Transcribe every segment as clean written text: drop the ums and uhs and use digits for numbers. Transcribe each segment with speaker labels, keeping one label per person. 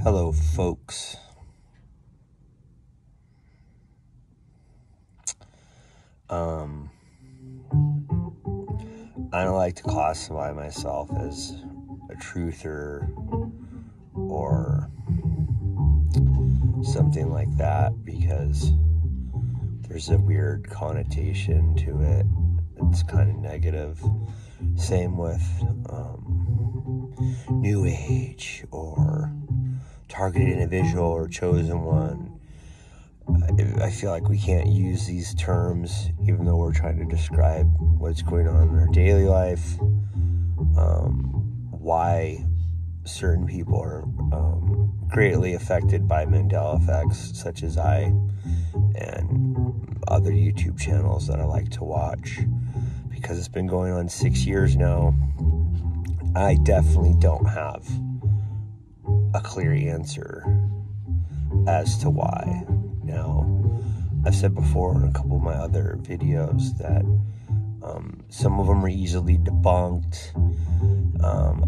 Speaker 1: Hello, folks. I don't like to classify myself as a truther or something like that because there's a weird connotation to it. It's kind of negative. Same with New Age or targeted individual or chosen one. I feel like we can't use these terms even though we're trying to describe what's going on in our daily life, why certain people are greatly affected by Mandela effects, such as I and other YouTube channels that I like to watch, because it's been going on 6 years now. I definitely don't have a clear answer as to why. Now, I've said before in a couple of my other videos that some of them are easily debunked.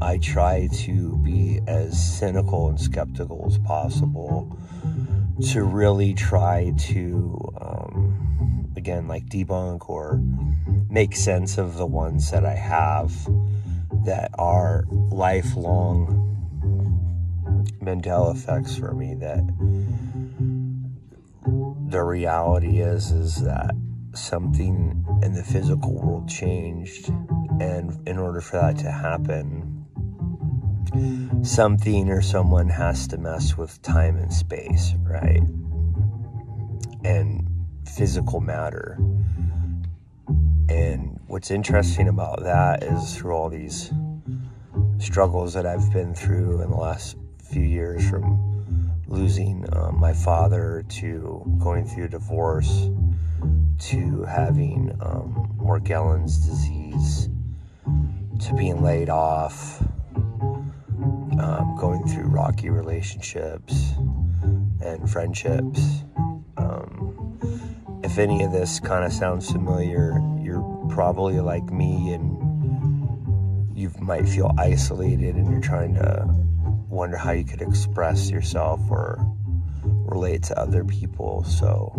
Speaker 1: I try to be as cynical and skeptical as possible to really try to, again, like debunk or make sense of the ones that I have that are lifelong Mandela effects for me. That the reality is that something in the physical world changed, and in order for that to happen, something or someone has to mess with time and space, right? And physical matter. And what's interesting about that is through all these struggles that I've been through in the last few years, from losing my father to going through a divorce to having Morgellons disease to being laid off, going through rocky relationships and friendships. If any of this kind of sounds familiar, you're probably like me and you might feel isolated and you're trying to wonder how you could express yourself or relate to other people. So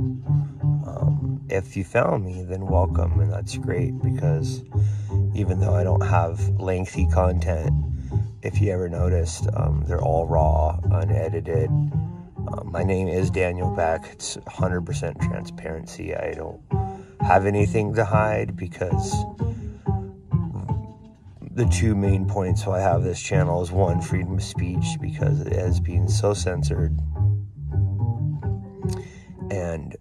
Speaker 1: if you found me, then welcome, and that's great, because even though I don't have lengthy content, if you ever noticed, they're all raw, unedited. My name is Daniel Beck. It's 100% transparency. I don't have anything to hide, because the two main points why I have this channel is, one, freedom of speech, because it has been so censored, and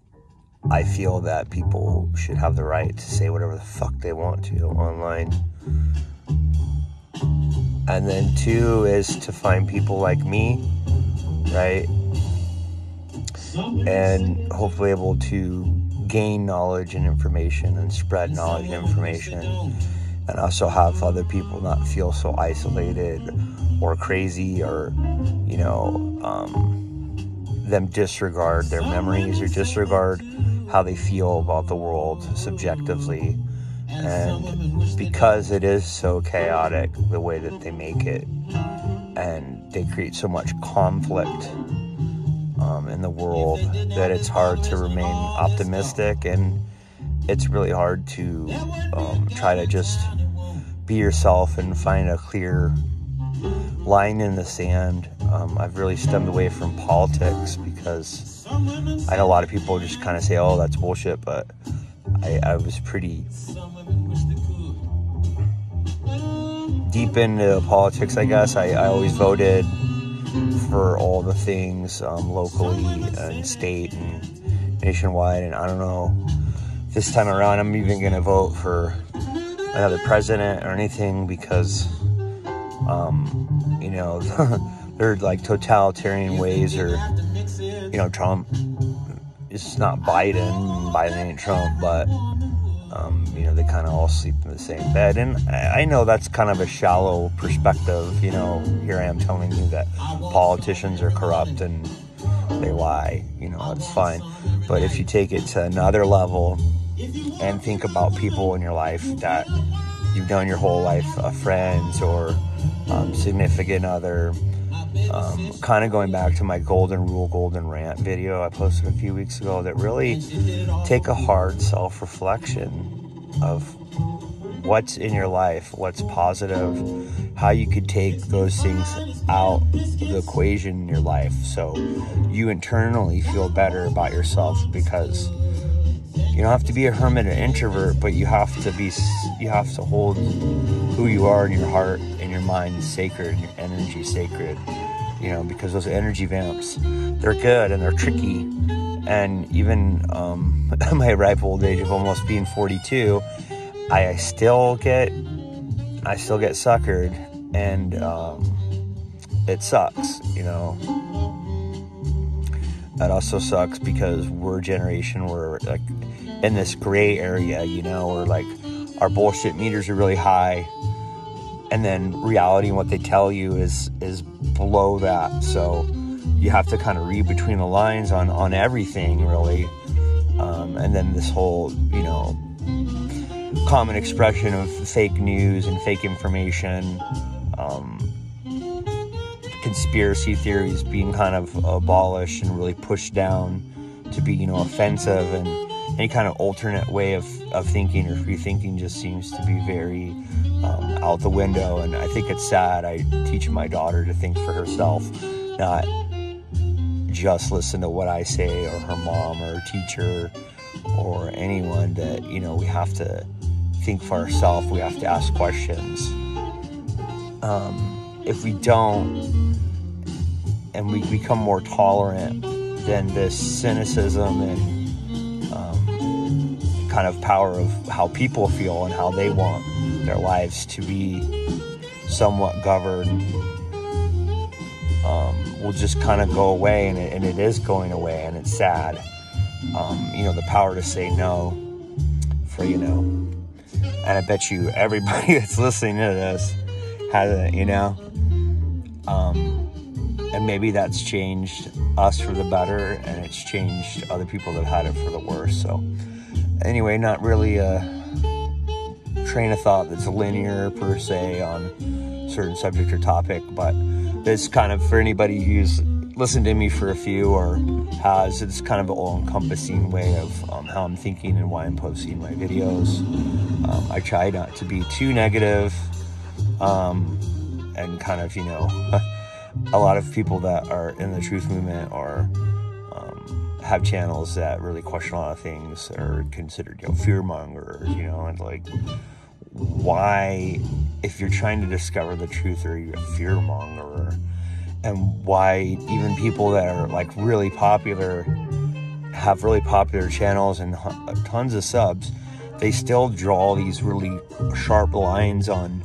Speaker 1: I feel that people should have the right to say whatever the fuck they want to online. And then two is to find people like me, right? And hopefully able to gain knowledge and information and spread knowledge and information, and also have other people not feel so isolated or crazy, or, you know, them disregard their memories or disregard how they feel about the world subjectively. And because it is so chaotic the way that they make it, and they create so much conflict in the world, that it's hard to remain optimistic, and it's really hard to try to just be yourself and find a clear line in the sand. I've really stemmed away from politics because I know a lot of people just kind of say, oh, that's bullshit, but I was pretty deep into politics, I guess. I always voted for all the things locally and state and nationwide, and I don't know, this time around I'm even going to vote for another president or anything, because you know, they're like totalitarian ways, or, you know, Trump is not Biden ain't Trump, but you know, they kind of all sleep in the same bed. And I know that's kind of a shallow perspective. You know, here I am telling you that politicians are corrupt and they lie. You know, it's fine. But if you take it to another level and think about people in your life that you've known your whole life, friends or significant other, kind of going back to my golden rule, golden rant video I posted a few weeks ago, that really take a hard self-reflection of what's in your life, what's positive, how you could take those things out of the equation in your life so you internally feel better about yourself. Because you don't have to be a hermit or introvert, but you have to hold who you are in your heart and your mind sacred, and your energy sacred, you know, because those energy vamps, they're good and they're tricky. And even at my ripe old age of almost being 42, I still get suckered, and it sucks, you know. That also sucks because we're a generation where, like, in this gray area, you know, where like our bullshit meters are really high, and then reality and what they tell you is below that. So you have to kind of read between the lines on everything, really. And then this whole, you know, common expression of fake news and fake information, conspiracy theories being kind of abolished and really pushed down to be, you know, offensive, and any kind of alternate way of thinking or free thinking just seems to be very out the window. And I think it's sad. I teach my daughter to think for herself, not just listen to what I say, or her mom or her teacher or anyone. That, you know, we have to think for ourselves. We have to ask questions. If we don't, and we become more tolerant, then this cynicism and kind of power of how people feel and how they want their lives to be somewhat governed will just kind of go away, and it is going away, and it's sad. You know, the power to say no for, you know, and I bet you everybody that's listening to this has it, you know. And maybe that's changed us for the better, and it's changed other people that had it for the worse. So anyway, not really a train of thought that's linear per se on a certain subject or topic, but it's kind of for anybody who's listened to me for a few or has, it's kind of an all-encompassing way of how I'm thinking and why I'm posting my videos. I try not to be too negative, and kind of, you know, a lot of people that are in the truth movement or have channels that really question a lot of things are considered, you know, fear mongers, you know. And like, why, if you're trying to discover the truth, are you a fear monger? And why even people that are like really popular, have really popular channels and tons of subs, they still draw these really sharp lines on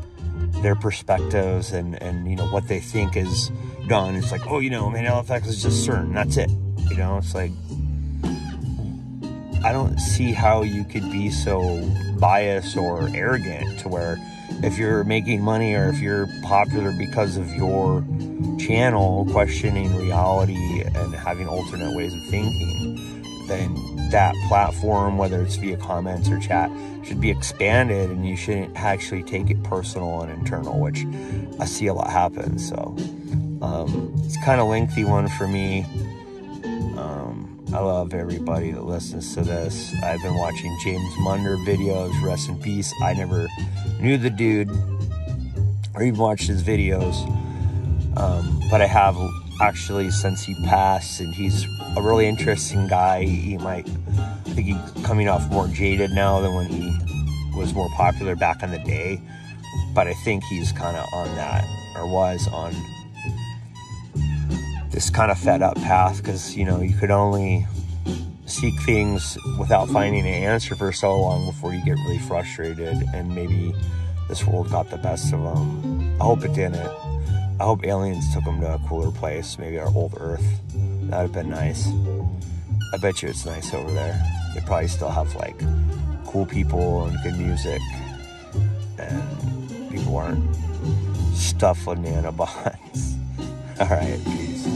Speaker 1: their perspectives and you know, what they think is done. It's like, oh, you know, man, LFX is just certain, that's it, you know. It's like, I don't see how you could be so biased or arrogant to where if you're making money or if you're popular because of your channel questioning reality and having alternate ways of thinking, then that platform, whether it's via comments or chat, should be expanded, and you shouldn't actually take it personal and internal, which I see a lot happen. So it's kind of lengthy one for me. I love everybody that listens to this. I've been watching James Munder videos, rest in peace. I never knew the dude or even watched his videos, but I have actually since he passed, and he's a really interesting guy. I think he's coming off more jaded now than when he was more popular back in the day, but I think he's kind of on that, or was on this kind of fed up path, because, you know, you could only seek things without finding an answer for so long before you get really frustrated, and maybe this world got the best of him. I hope it didn't. I hope aliens took him to a cooler place, maybe our old Earth. That'd have been nice. I bet you it's nice over there. They probably still have like cool people and good music, and people aren't stuffed with nanobots. All right, peace.